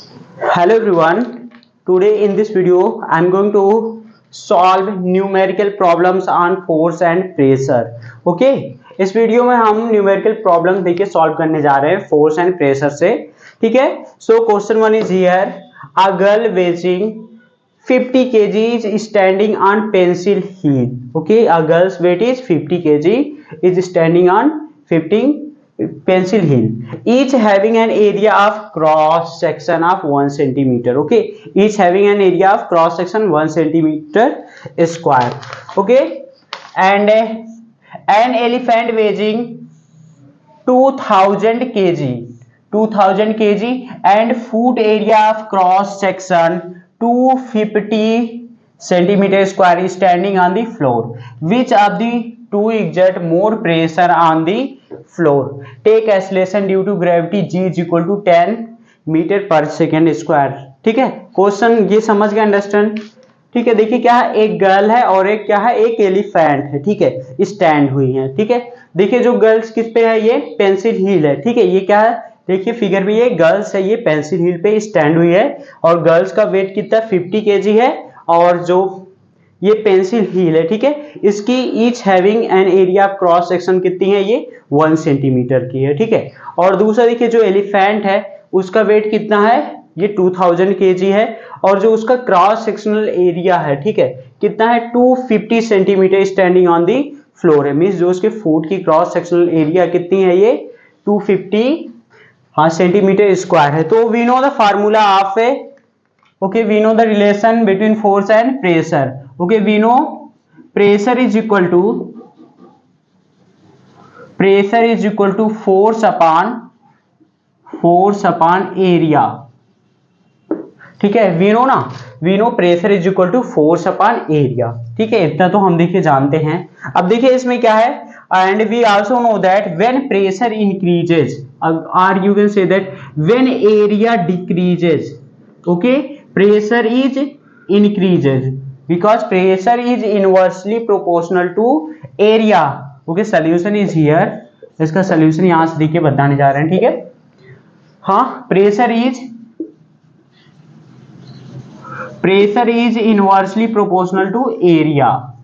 Hello everyone. Today in this video I am going to solve numerical problems on force and pressure. Okay? इस video में हम numerical problem देखिए solve करने जा रहे हैं फोर्स एंड प्रेशर से. ठीक है. So question one is here. A girl waging 50 kg is standing on pencil heel. Okay, a girl's weight is 50 kg is standing on 15 pencil heel, each having an area of cross section of 1 centimeter. Okay, each having an area of cross section 1 centimeter square. Okay, and an elephant weighing 2000 kg and foot area of cross section 250 centimeter square is standing on the floor. Which of the two exert more pressure on the floor? Take acceleration due to gravity g is equal to 10 metre पर second square. ठीक है, question ये समझ गए, understand. ठीक है, देखिए क्या है, एक गर्ल है और एक क्या है, एक एलिफेंट है. ठीक है, स्टैंड हुई है. ठीक है, देखिए जो गर्ल्स किस पे है, ये पेंसिल हील है. ठीक है, ये क्या है, देखिए फिगर में ये गर्ल्स है, ये पेंसिल हील पे स्टैंड हुई है और गर्ल्स का वेट कितना 50 kg है और जो ये पेंसिल हील है. ठीक है, इसकी each having an area of cross section कितनी है, ये 1 सेंटीमीटर की है. ठीक है, और दूसरा देखिए जो एलिफेंट है उसका वेट कितना है, ये 2000 kg है और जो उसका क्रॉस सेक्शनल एरिया है, ठीक है, कितना है 250 centimetre standing on the floor है. मीन्स जो उसके फुट की क्रॉस सेक्शनल एरिया कितनी है, ये 250 सेंटीमीटर स्क्वायर है. तो we know the formula of a, okay, we know the relation between force and pressure. Okay, we know pressure is equal to force upon area. ठीक है, we know ना, we know pressure is equal to force upon area. ठीक है, इतना तो हम देखिए जानते हैं. अब देखिए इसमें क्या है, and we also know that when pressure increases, और you can say that when area decreases, okay, pressure is increases because pressure is inversely proportional to area. Okay, solution is here. इसका सोल्यूशन यहां से देखिए बताने जा रहे हैं. ठीक है, हाँ, pressure is inversely proportional to area.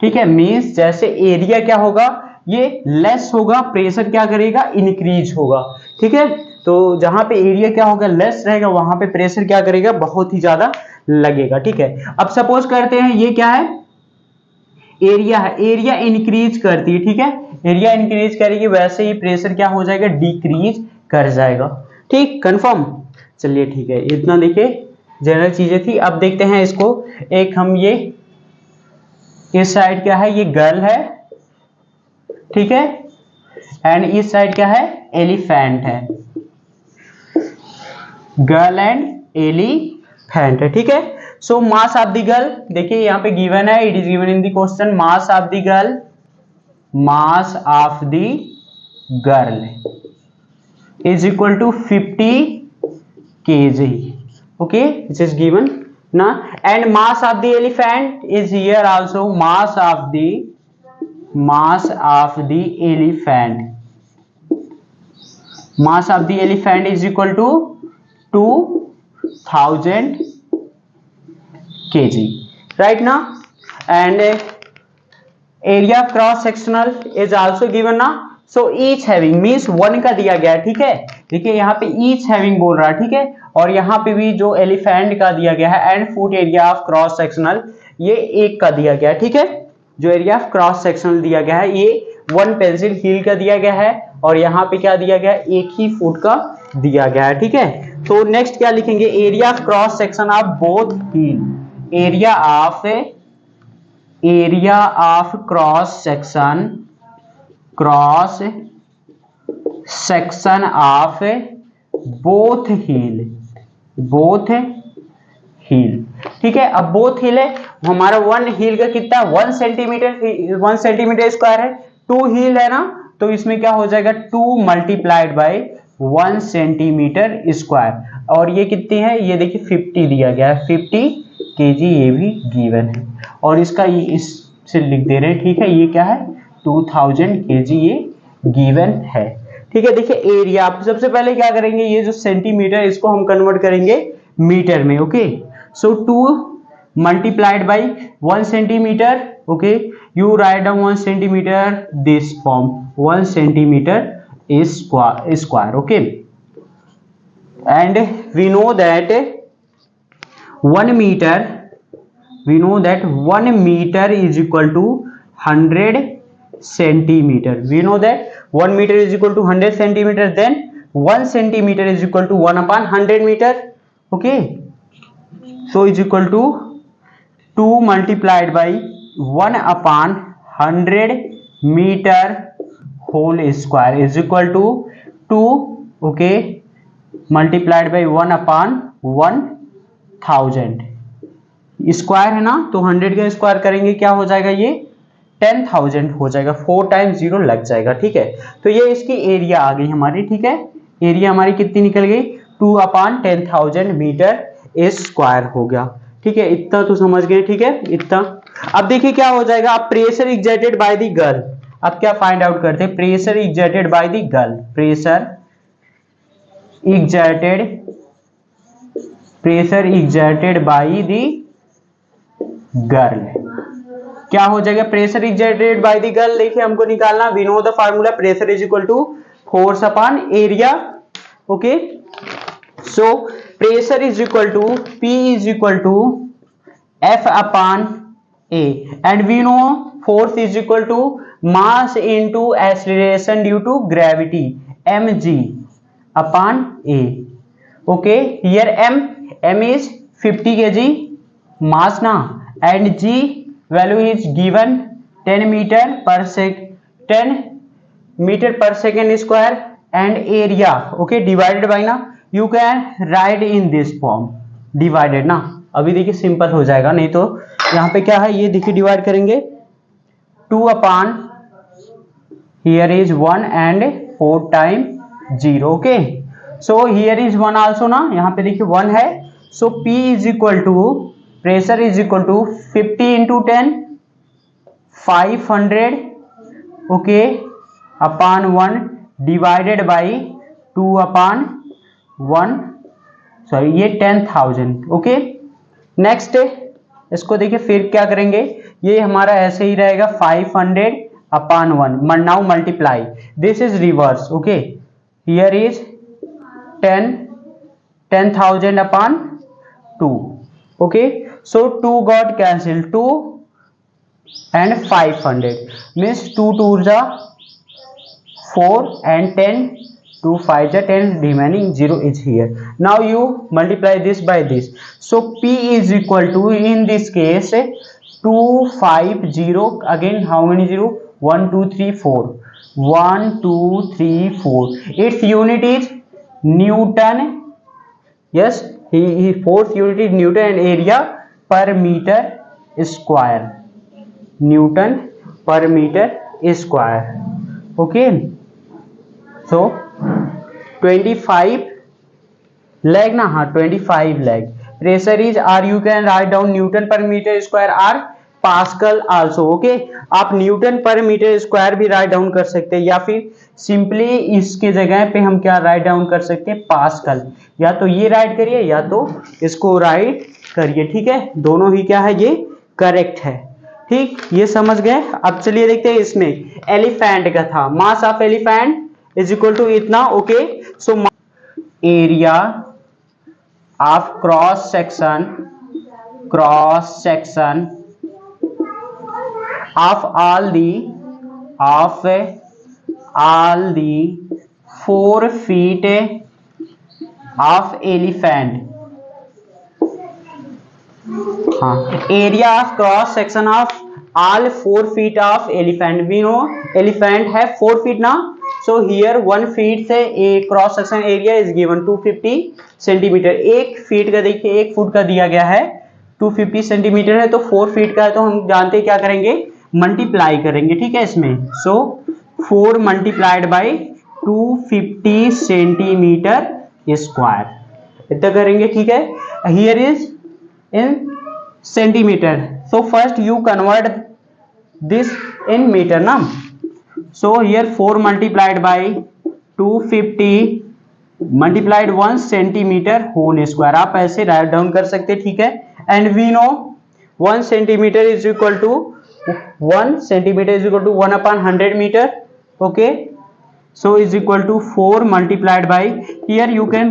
ठीक है, मींस जैसे एरिया क्या होगा, ये लेस होगा, प्रेशर क्या करेगा, इंक्रीज होगा. ठीक है, तो जहां पे एरिया क्या होगा, लेस रहेगा, वहां पे प्रेशर क्या करेगा, बहुत ही ज्यादा लगेगा. ठीक है, अब सपोज करते हैं ये क्या है, एरिया है, एरिया इंक्रीज करती है. ठीक है, एरिया इंक्रीज करेगी, वैसे ही प्रेशर क्या हो जाएगा, डिक्रीज कर जाएगा. ठीक, कंफर्म. चलिए ठीक है, इतना देखिए जनरल चीजें थी. अब देखते हैं इसको, एक हम ये इस साइड क्या है, ये गर्ल है. ठीक है, एंड इस साइड क्या है, एलिफेंट है. गर्ल एंड एलिफेंट है. ठीक है, सो मास ऑफ द गर्ल देखिए यहाँ पे गिवन है, it is given in the question. Mass of the girl is equal to 50 kg. Okay, this is given na, and mass of the elephant is here also. Mass of the elephant is equal to 2000 kg, right now. And area of cross sectional is also given na. So each having means 1 का दिया गया है. ठीक है, देखिए यहाँ पे each having बोल रहा है. ठीक है, और यहाँ पे भी जो एलिफेंट का दिया गया है, and foot area of cross sectional ये 1 का दिया गया है. ठीक है, जो एरिया ऑफ क्रॉस सेक्शनल दिया गया है ये 1 पेंसिल हील का दिया गया है और यहाँ पे क्या दिया गया है, 1 ही फुट का दिया गया है. ठीक है, तो नेक्स्ट क्या लिखेंगे, area of cross section of both heel. Area of cross section of both heel. ठीक है, अब बोथ हील है, हमारा 1 हील का कितना 1 सेंटीमीटर स्क्वायर है. 2 हील है ना, तो इसमें क्या हो जाएगा 2 मल्टीप्लाइड बाय 1 सेंटीमीटर स्क्वायर. और ये कितनी है, ये देखिए 50 दिया गया है, 50 kg ये भी गिवन है और इसका ये इससे लिख दे रहे हैं. ठीक है, ये क्या है 2000 kg ये गिवन है. ठीक है। देखिए एरिया, आप सबसे पहले क्या करेंगे, ये जो सेंटीमीटर इसको हम कन्वर्ट करेंगे मीटर में। Okay, so 2 multiplied by 1 centimetre. Okay, you write down 1 centimetre this form 1 centimetre square. Okay, and we know that 1 meter, we know that 1 meter is equal to 100 centimeter. We know that 1 meter is equal to 100 centimeter, then 1 centimeter is equal to 1 upon 100 meter. Okay, so is equal to 2 multiplied by 1 upon 100 meter whole square is equal to 2, okay, multiplied by 1 upon 1000. Square है ना, तो 100 का square करेंगे क्या हो जाएगा, ये 10,000 हो जाएगा, 4 टाइम्स 0 लग जाएगा। ठीक है, तो ये इसकी एरिया आ गई हमारी। ठीक है, एरिया हमारी कितनी निकल गई, 2 अपॉन 10,000 मीटर स्क्वायर हो गया। ठीक है, इतना तो समझ गए। ठीक है, इतना। अब देखिए क्या हो जाएगा, अब pressure exerted by the girl, अब क्या फाइंड आउट करते हैं, pressure exerted by the girl, pressure exerted by the girl क्या हो जाएगा, pressure exerted by the girl. देखिए हमको निकालना, we know the formula, pressure is equal to force upon area. Okay, so pressure is equal to P is equal to F upon A, and we know force is equal to mass into acceleration due to gravity, mg upon A. Okay, here m is 50 kg mass ना, and g value is given 10 meter per second square, and area okay divided by ना, you can write in this form divided ना। अभी देखिए simple हो जाएगा, नहीं तो यहाँ पे क्या है, ये देखिए डिवाइड करेंगे 2 upon here is 1 and 4 time 0. Okay, so here is 1 also ना, यहाँ पे देखिए 1 है, so P is equal to pressure is equal to 50 into 10 500 okay upon 1 divided by 2 upon 1, sorry ये 10,000। ओके, नेक्स्ट इसको देखिए फिर क्या करेंगे, ये हमारा ऐसे ही रहेगा 500 upon 1, now multiply, this is reverse. Okay, here is 10,000 upon 2. Okay, so 2 got cancelled, 2 and 500 means 2 2s are 4 and 10 2 5s are 10, remaining 0 is here. Now you multiply this by this, so P is equal to, in this case 250, again how many 0, 1 2 3 4, 1 2 3 4, its unit is Newton. Yes, he force unit is Newton and area per meter square, Newton per meter square. Okay, so 25 leg ना, हाँ 25 leg. Pressure is R, you can write down Newton per meter square or pascal also. Okay, आप Newton per metre square भी right down कर सकते हैं, या फिर simply इसके जगह पे हम क्या राइट डाउन कर सकते हैं, पास्कल। या तो ये राइट करिए या तो इसको राइट करिए। ठीक है, दोनों ही क्या है, ये करेक्ट है। ठीक, ये समझ गए। अब चलिए देखते हैं, इसमें एलिफेंट का था, mass of elephant is equal to इतना। Okay, so area of cross section of all the 4 feet of elephant, हाँ, area of cross section of all 4 feet of elephant. We know elephant have 4 feet ना, so here 1 feet से a cross section area is given 250 centimetre. 1 feet का देखिए 1 foot का दिया गया है, 250 centimetre है, तो 4 फीट का है, तो हम जानते हैं क्या करेंगे, मल्टीप्लाई करेंगे। ठीक है, इसमें so 4 multiplied by 250 centimetre square इतना करेंगे। ठीक है, here is in centimetre, so first you convert this in metre ना, so here 4 multiplied by 250 multiplied 1 centimetre whole square, आप ऐसे राइट डाउन कर सकते हैं, ठीक है। And we know 1 centimetre is equal to 1 centimetre is equal to 1/100 metre, okay. So is equal to 4 multiplied by, here you can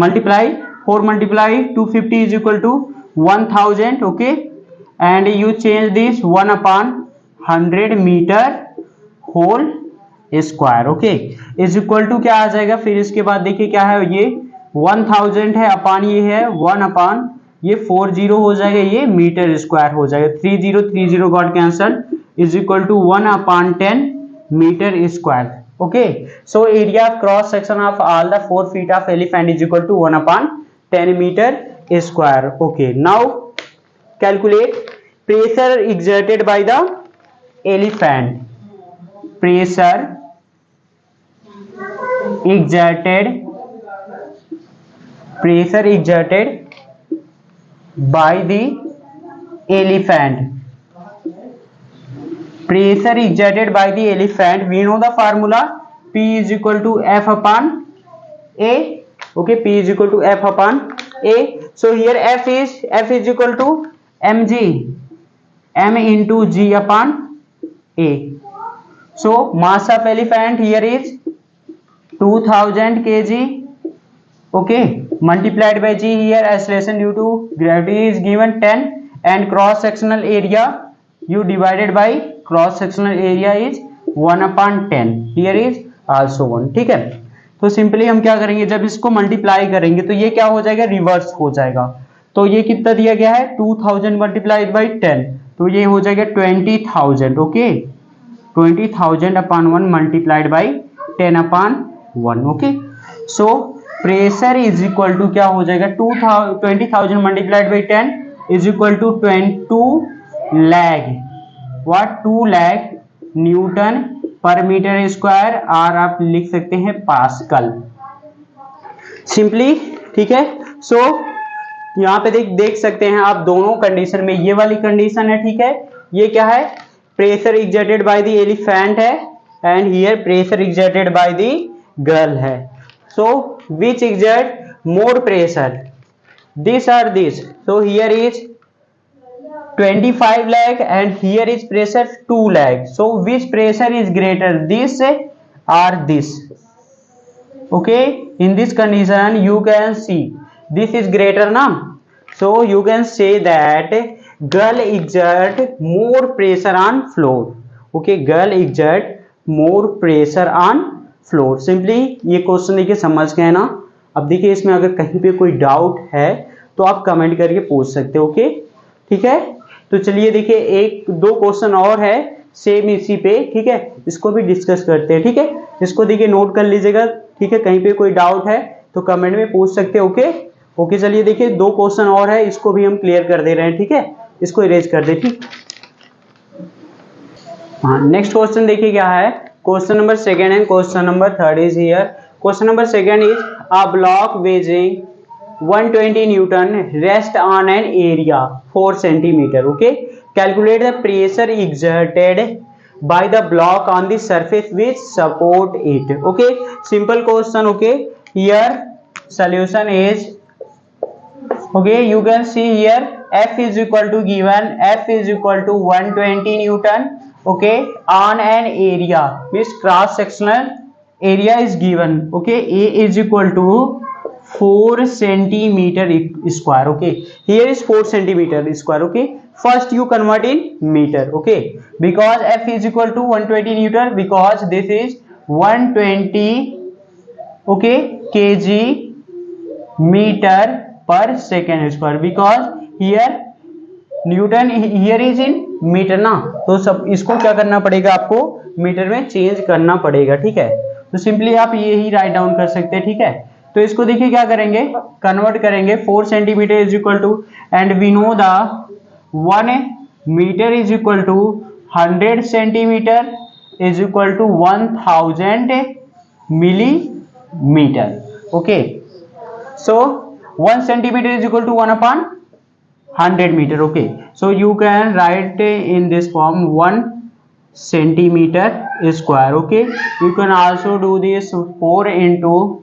multiply 4 multiply 250 is equal to 1000, okay, and you change this 1/100 meter whole square, okay, is equal to क्या आ जाएगा। फिर इसके बाद देखिए क्या है, ये 1000 है अपान ये है 1 अपान ये 40 हो जाएगा, ये मीटर स्क्वायर हो जाएगा, 30 got cancel, is equal to 1/10 meter square, okay। So area of cross section of all the 4 feet of elephant is equal to 1/10 meter square, okay। Now calculate pressure exerted by the elephant, pressure exerted by the elephant, pressure exerted by the elephant, we know the formula, P is equal to F upon A, okay, P is equal to F upon A। So here F is equal to mg, m into g upon A। So mass of elephant here is 2000 kg, okay, multiplied by g, here acceleration due to gravity is given 10, and cross sectional area you divided by cross sectional area is 1/10, here is also 1, ठीक है। तो simply हम क्या करेंगे, जब इसको multiply करेंगे तो ये क्या हो जाएगा, रिवर्स हो जाएगा। तो ये कितना दिया गया है 2000 मल्टीप्लाइड बाई 10, तो ये हो जाएगा 20,000, okay, 20,000/1 multiplied by 10/1, okay. So pressure is equal to क्या हो जाएगा, 20,000 multiplied by 10 is equal to 2 lakh, what 2 lakh newton per metre square, और आप लिख सकते हैं पास्कल, सिंपली, ठीक है। सो यहाँ पे देख सकते हैं आप दोनों कंडीशन में, ये वाली कंडीशन है, ठीक है, ये क्या है, pressure exerted by the elephant है, and here pressure exerted by the girl है। So which exert more pressure, this और this, so here is 25 lakh and here is pressure 2 lakh, so which pressure is greater, this or this, okay। In this condition you can see this is greater now, so you can say that girl exert more pressure on floor, okay, girl exert more pressure on floor। simply ये question देखिए समझ गए ना। अब देखिए इसमें अगर कहीं पे कोई डाउट है तो आप कमेंट करके पूछ सकते हो, ओके, ठीक है। तो चलिए देखिए एक दो क्वेश्चन और है सेम इसी पे, ठीक है, इसको भी डिस्कस करते हैं, ठीक है। इसको देखिए नोट कर लीजिएगा, ठीक है, कहीं पे कोई डाउट है तो कमेंट में पूछ सकते हैं, ओके ओके। चलिए देखिए दो क्वेश्चन और है, इसको भी हम क्लियर कर दे रहे हैं, ठीक है, इसको इरेज कर दे, ठीक। हाँ, नेक्स्ट क्वेश्चन देखिए क्या है, question number 2 and question number 3 is here. Question number 2 is a block waging 120 Newton rest on an area 4 centimeter, okay, calculate the pressure exerted by the block on the surface which support it, okay, simple question, okay। Here solution is, okay, you can see here F is equal to given, F is equal to 120 Newton, okay, on an area means cross sectional area is given, okay, A is equal to 4 centimeter square, okay, here is 4 centimeter square, okay, first you convert in meter, okay, because F is equal to 120 Newton, because this is 120, okay, kg meter per second square, because here newton here is in metre ना, तो सब इसको क्या करना पड़ेगा, आपको metre में change करना पड़ेगा, ठीक है। तो सिंपली आप यही राइट डाउन कर सकते हैं, ठीक है। तो इसको देखिए क्या करेंगे, कन्वर्ट करेंगे 4 centimetre is equal to, and we know the 1 metre is equal to 100 centimetre is equal to 1000 millimetre, okay. So 1 centimetre is equal to 1/100 meter, okay। So you can write in this form 1 centimeter square. Okay, you can also do this 4 into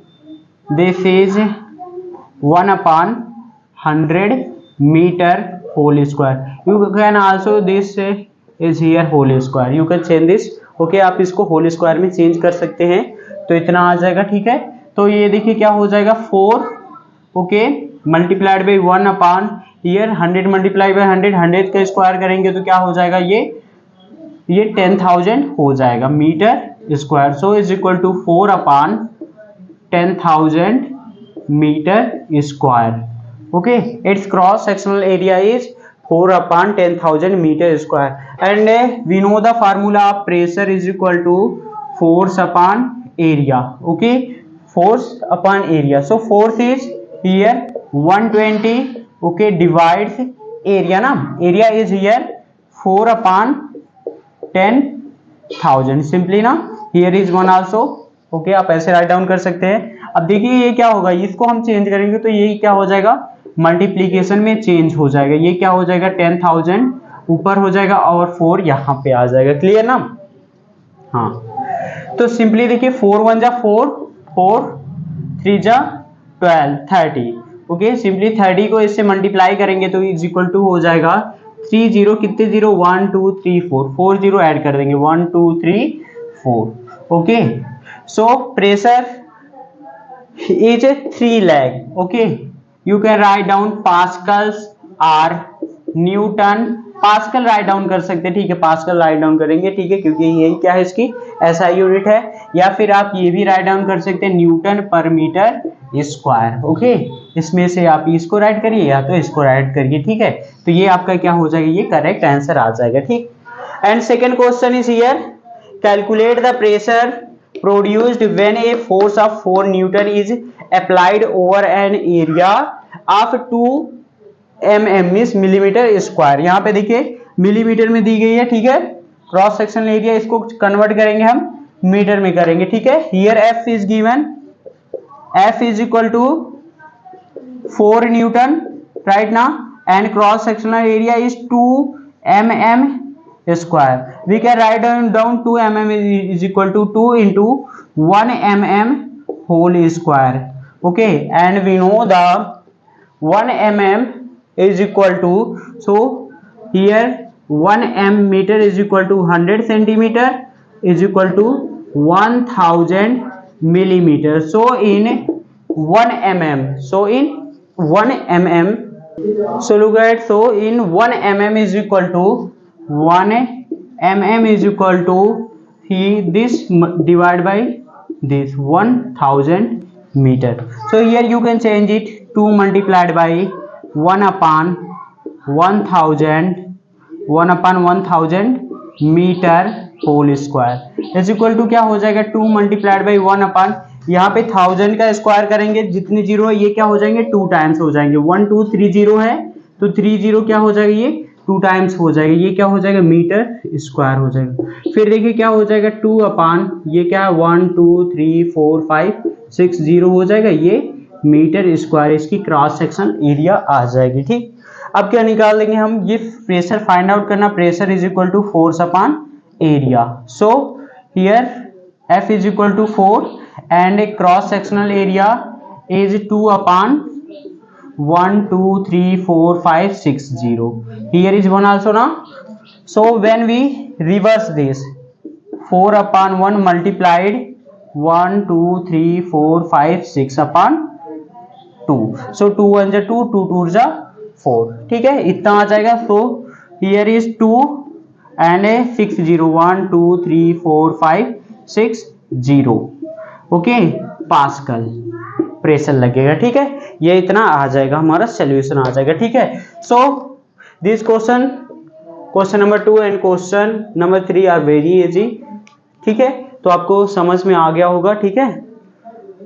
this is 1/100 meter whole square. You can also this is here whole square. You can change this. Okay, आप इसको whole square में change कर सकते हैं, तो इतना आ जाएगा. ठीक है, तो ये देखिए क्या हो जाएगा 4 okay multiplied by 1 year 100 multiply by 100 का स्क्वायर करेंगे तो क्या हो जाएगा ये 10,000 हो जाएगा metre square. So is equal to 4/10,000 metre square. Okay, it's cross sectional area is 4/10,000 metre square. And we know the formula of pressure is equal to force upon area. Okay, force upon area. So force is here 120. Okay, divides area ना, area is here 4/10,000 simply ना. Here is 1 also. Okay, आप ऐसे write down कर सकते हैं. अब देखिए ये क्या होगा, इसको हम चेंज करेंगे तो ये क्या हो जाएगा मल्टीप्लीकेशन में चेंज हो जाएगा. ये क्या हो जाएगा 10,000 ऊपर हो जाएगा और 4 यहाँ पे आ जाएगा. क्लियर ना. हाँ, तो सिंपली देखिए 4 1 जा 4 4 3 जा 12 30. ओके, सिंपली 30 को इससे मल्टीप्लाई करेंगे तो इज इक्वल टू हो जाएगा 3 0 कितने 0 1 2 3 4 4 0 ऐड कर देंगे 1 2 3 4. Okay, so pressure is 3 lakh. Okay, you can write down pascals or newton. Pascal write down कर सकते हैं. ठीक है, पास्कल राइट डाउन करेंगे. ठीक है, क्योंकि यही क्या है इसकी एसआई यूनिट है. या फिर आप ये भी राइट डाउन कर सकते हैं Newton per metre square. Okay, इसमें से आप इसको राइट करिए या तो इसको राइट करिए. ठीक है, तो ये आपका क्या हो जाएगा, ये करेक्ट आंसर आ जाएगा. ठीक. And second question is here, calculate the pressure produced when a force of 4 Newton is applied over an area of 2 mm means millimetre square. यहाँ पे देखिए मिलीमीटर में दी गई है. ठीक है, क्रॉस सेक्शनल एरिया इसको कन्वर्ट करेंगे हम मीटर में करेंगे. ठीक है, here F is given, F is equal to 4 newton right ना, and cross sectional area is 2 mm square. We can write down 2 mm is equal to 2 into 1 mm whole square. Okay, and we know the 1 mm is equal to, so here 1 m meter is equal to 100 centimeter is equal to 1000 millimeter. So in 1 mm, so in 1 mm, so look at, so in 1 mm is equal to 1 mm is equal to this divided by this 1000 meter. So here you can change it 2 multiplied by 1/1000 metre whole square is equal to क्या हो जाएगा 2 multiplied by 1 यहाँ पे 1000 का square करेंगे, जितने zero है ये क्या हो जाएंगे 2 टाइम्स हो जाएंगे. 1 2 3 0 है तो 3 0 क्या हो जाएगा ये 2 टाइम्स हो जाएगा. ये क्या हो जाएगा मीटर स्क्वायर हो जाएगा. फिर देखिए क्या हो जाएगा 2 ये क्या है 1 2 3 4 5 6 0 हो जाएगा. ये मीटर स्क्वायर इसकी क्रॉस सेक्शन एरिया आ जाएगी. ठीक, अब क्या निकाल लेंगे हम, ये प्रेशर फाइंड आउट करना. Pressure is equal to force upon area. So here F is equal to 4 and cross sectional area is 2/1 2 3 4 5 6 0. Here is 1 also now. So when we reverse this 4/1 multiplied 1 2 3 4 5 6/2. So 2 1 जा 2 2 2 जा 4. ठीक है, इतना आ जाएगा. So here is 2 and 6 0 1 2 3 4 5 6 0. Okay, pascal pressure लगेगा. ठीक है, ये इतना आ जाएगा, हमारा सोल्यूशन आ जाएगा. ठीक है, so this question number 2 and question number 3 are very easy. ठीक है, तो आपको समझ में आ गया होगा. ठीक है,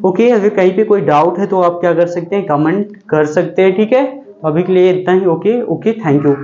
ओके, अगर कहीं पे कोई डाउट है तो आप क्या कर सकते हैं, कमेंट कर सकते हैं. ठीक है, अभी के लिए इतना ही. Okay, thank you.